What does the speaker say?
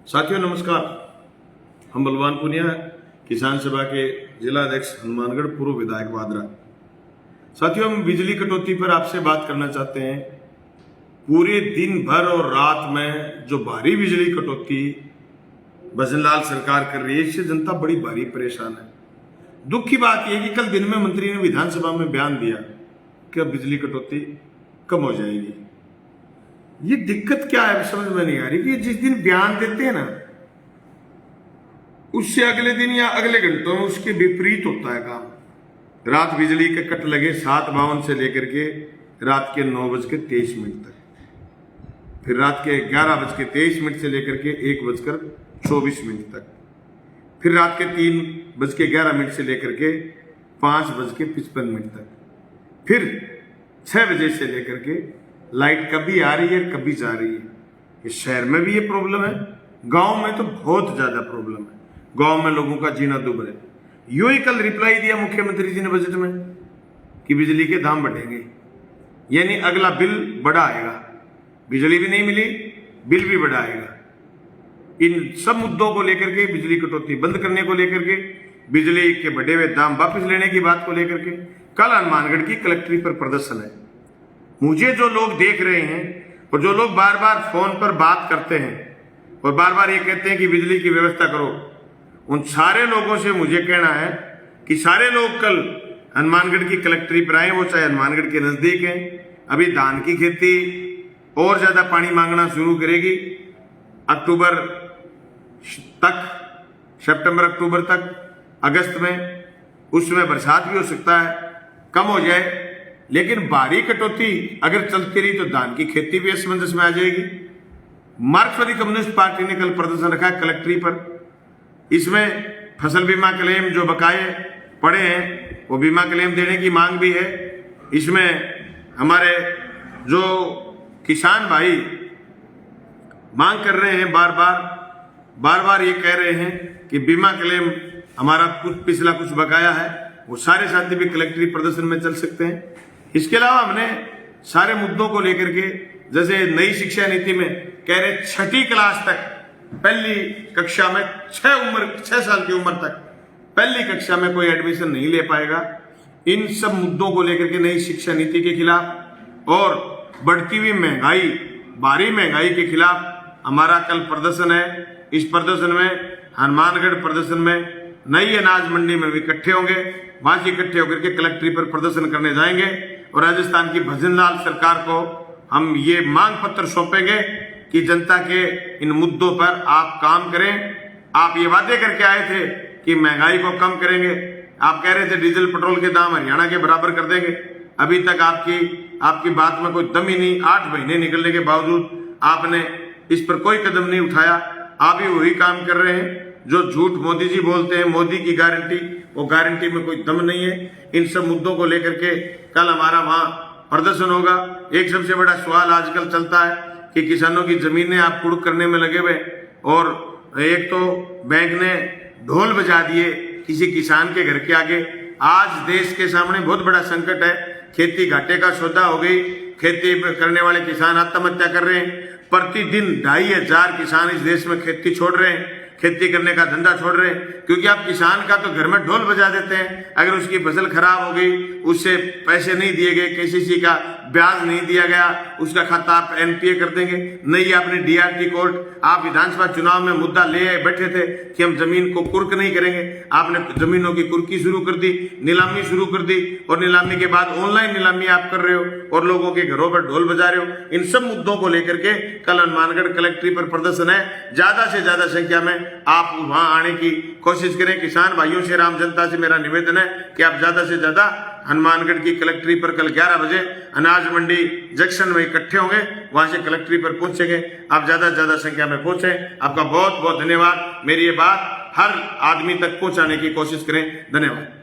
साथियों नमस्कार। हम बलवान पुनिया, किसान सभा के जिला अध्यक्ष हनुमानगढ़, पूर्व विधायक वादरा। साथियों, हम बिजली कटौती पर आपसे बात करना चाहते हैं। पूरे दिन भर और रात में जो भारी बिजली कटौती भजनलाल सरकार कर रही है, इससे जनता बड़ी भारी परेशान है। दुख की बात यह है कि कल दिन में मंत्री ने विधानसभा में बयान दिया कि अब बिजली कटौती कम हो जाएगी। ये दिक्कत क्या है समझ में नहीं आ रही कि जिस दिन बयान देते हैं ना, उससे अगले दिन या अगले घंटों में उसके विपरीत होता है काम। रात बिजली के कट लगे 7:52 से लेकर के रात के 9:23 तक, फिर रात के 11:23 से लेकर के 1:24 तक, फिर रात के 3:11 से लेकर के 5:55 तक, फिर 6 बजे से लेकर के लाइट कभी आ रही है कभी जा रही है। इस शहर में भी ये प्रॉब्लम है, गांव में तो बहुत ज्यादा प्रॉब्लम है। गांव में लोगों का जीना दुभर है। यूं ही कल रिप्लाई दिया मुख्यमंत्री जी ने बजट में कि बिजली के दाम बढ़ेंगे, यानी अगला बिल बढ़ा आएगा। बिजली भी नहीं मिली, बिल भी बढ़ा आएगा। इन सब मुद्दों को लेकर के, बिजली कटौती बंद करने को लेकर के, बिजली के बढ़े हुए दाम वापस लेने की बात को लेकर के कल हनुमानगढ़ की कलेक्ट्री पर प्रदर्शन है। मुझे जो लोग देख रहे हैं और जो लोग बार बार फोन पर बात करते हैं और बार बार ये कहते हैं कि बिजली की व्यवस्था करो, उन सारे लोगों से मुझे कहना है कि सारे लोग कल हनुमानगढ़ की कलेक्ट्री पर आए, वो चाहे हनुमानगढ़ के नजदीक हैं। अभी धान की खेती और ज्यादा पानी मांगना शुरू करेगी अक्टूबर तक, सितंबर अक्टूबर तक, अगस्त में, उसमें बरसात भी हो सकता है कम हो जाए। लेकिन भारी कटौती अगर चलती रही तो धान की खेती भी असमंजस में आ जाएगी। मार्क्सवादी कम्युनिस्ट पार्टी ने कल प्रदर्शन रखा है कलेक्ट्री पर। इसमें फसल बीमा क्लेम जो बकाये पड़े हैं वो बीमा क्लेम देने की मांग भी है। इसमें हमारे जो किसान भाई मांग कर रहे हैं, बार बार ये कह रहे हैं कि बीमा क्लेम हमारा पिछला कुछ बकाया है, वो सारे साथी भी कलेक्ट्री प्रदर्शन में चल सकते हैं। इसके अलावा हमने सारे मुद्दों को लेकर के, जैसे नई शिक्षा नीति में कह रहे 6ठी क्लास तक, पहली कक्षा में 6 साल की उम्र तक पहली कक्षा में कोई एडमिशन नहीं ले पाएगा। इन सब मुद्दों को लेकर के नई शिक्षा नीति के खिलाफ और बढ़ती हुई महंगाई, भारी महंगाई के खिलाफ हमारा कल प्रदर्शन है। इस प्रदर्शन में, हनुमानगढ़ प्रदर्शन में, नई अनाज मंडी में भी इकट्ठे होंगे। वहां से इकट्ठे होकर के कलेक्ट्री पर प्रदर्शन करने जाएंगे और राजस्थान की भजनलाल सरकार को हम ये मांग पत्र सौंपेंगे कि जनता के इन मुद्दों पर आप काम करें। आप ये वादे करके आए थे कि महंगाई को कम करेंगे, आप कह रहे थे डीजल पेट्रोल के दाम हरियाणा के बराबर कर देंगे। अभी तक आपकी बात में कोई दम ही नहीं। 8 महीने निकलने के बावजूद आपने इस पर कोई कदम नहीं उठाया। आप ही वही काम कर रहे हैं जो झूठ मोदी जी बोलते हैं, मोदी की गारंटी, वो गारंटी में कोई दम नहीं है। इन सब मुद्दों को लेकर के कल हमारा वहां प्रदर्शन होगा। एक सबसे बड़ा सवाल आजकल चलता है कि किसानों की जमीनें आप कुड़क करने में लगे हुए, और एक तो बैंक ने ढोल बजा दिए किसी किसान के घर के आगे। आज देश के सामने बहुत बड़ा संकट है, खेती घाटे का सौदा हो गई। खेती करने वाले किसान आत्महत्या कर रहे हैं। प्रतिदिन 2500 किसान इस देश में खेती छोड़ रहे हैं, खेती करने का धंधा छोड़ रहे हैं, क्योंकि आप किसान का तो घर में ढोल बजा देते हैं। अगर उसकी फसल खराब हो गई, उससे पैसे नहीं दिए गए, केसीसी का ब्याज नहीं दिया गया, उसका खाता आप एनपीए कर देंगे। नहीं, आपने डीआरटी कोर्ट, आप विधानसभा चुनाव में मुद्दा ले आए, बैठे थे कि हम जमीन को कुर्क नहीं करेंगे। आपने जमीनों की कुर्की शुरू कर दी, नीलामी शुरू कर दी, और नीलामी के बाद ऑनलाइन नीलामी आप कर रहे हो और लोगों के घरों पर ढोल बजा रहे हो। इन सब मुद्दों को लेकर के कल हनुमानगढ़ कलेक्ट्री पर प्रदर्शन है। ज्यादा से ज्यादा संख्या में आप वहां आने की कोशिश करें। किसान भाइयों से, राम जनता से मेरा निवेदन है कि आप ज्यादा से ज्यादा हनुमानगढ़ की कलेक्ट्री पर कल 11 बजे अनाज मंडी जंक्शन में इकट्ठे होंगे, वहां से कलेक्ट्री पर पहुंचेंगे। आप ज्यादा से ज्यादा संख्या में पहुंचे। आपका बहुत बहुत धन्यवाद। मेरी ये बात हर आदमी तक पहुंचाने की कोशिश करें। धन्यवाद।